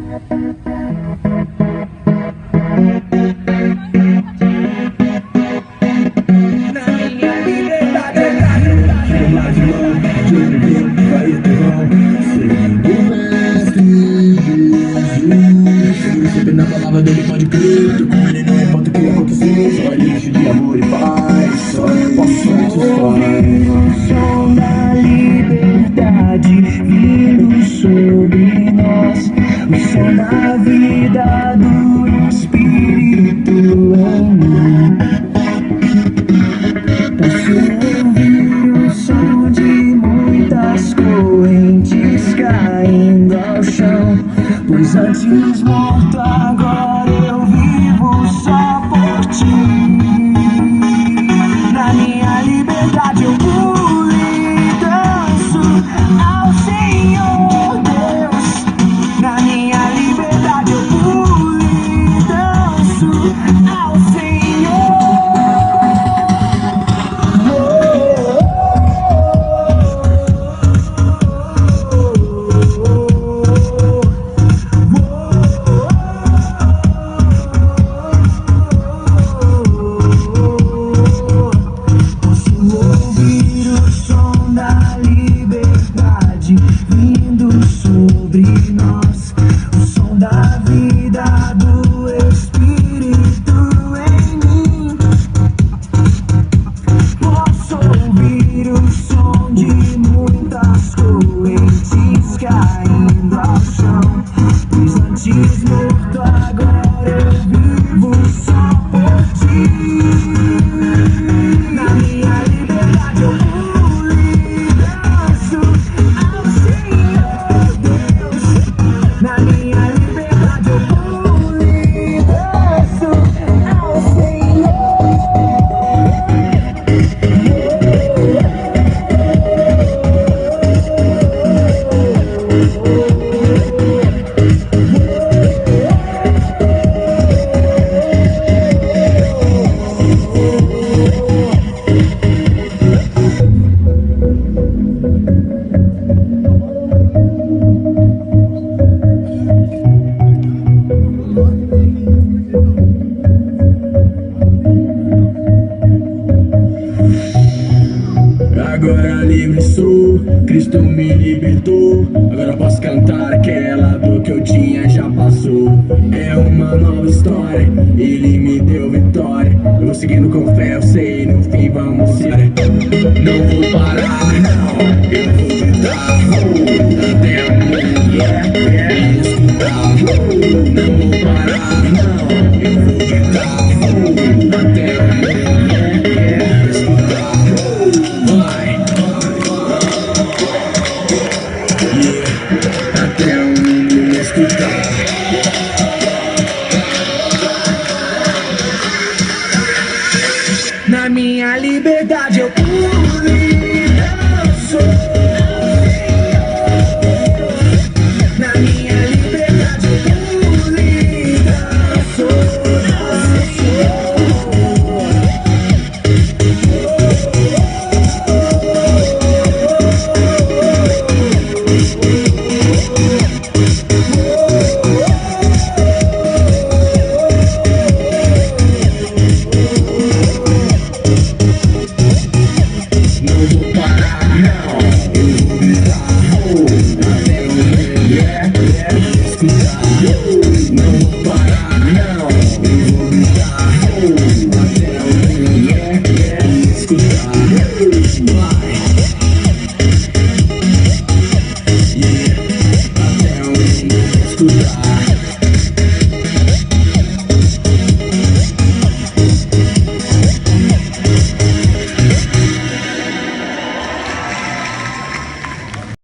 Na palavra dele pode crer, tô com ele, não importa o que acontecer. Só lixo de amor e paz, só posso satisfaz. Som da liberdade vindo sobre nós, o som da vida do Espírito em mim. Posso ouvir o som de muitas correntes caindo ao chão, pois antes morto agora eu vivo só por ti. Na minha liberdade eu pulo e danço ao Senhor Deus. Na minha liberdade eu pulo e danço ao Senhor. Morto agora eu vivo só por ti. Na minha liberdade eu pulo e danço ao Senhor Deus. Na minha liberdade eu pulo e danço ao Senhor. Agora livre sou, Cristo me libertou. Agora posso cantar aquela dor que eu tinha já passou. É uma nova história, Ele me deu vitória. Eu vou seguindo com fé, eu sei, no fim vamos ser. Não vou parar, não, eu vou gritar, até o mundo me escutar. Não vou parar, não, eu vou gritar, até o mundo me escutar. Vai, até o mundo me escutar.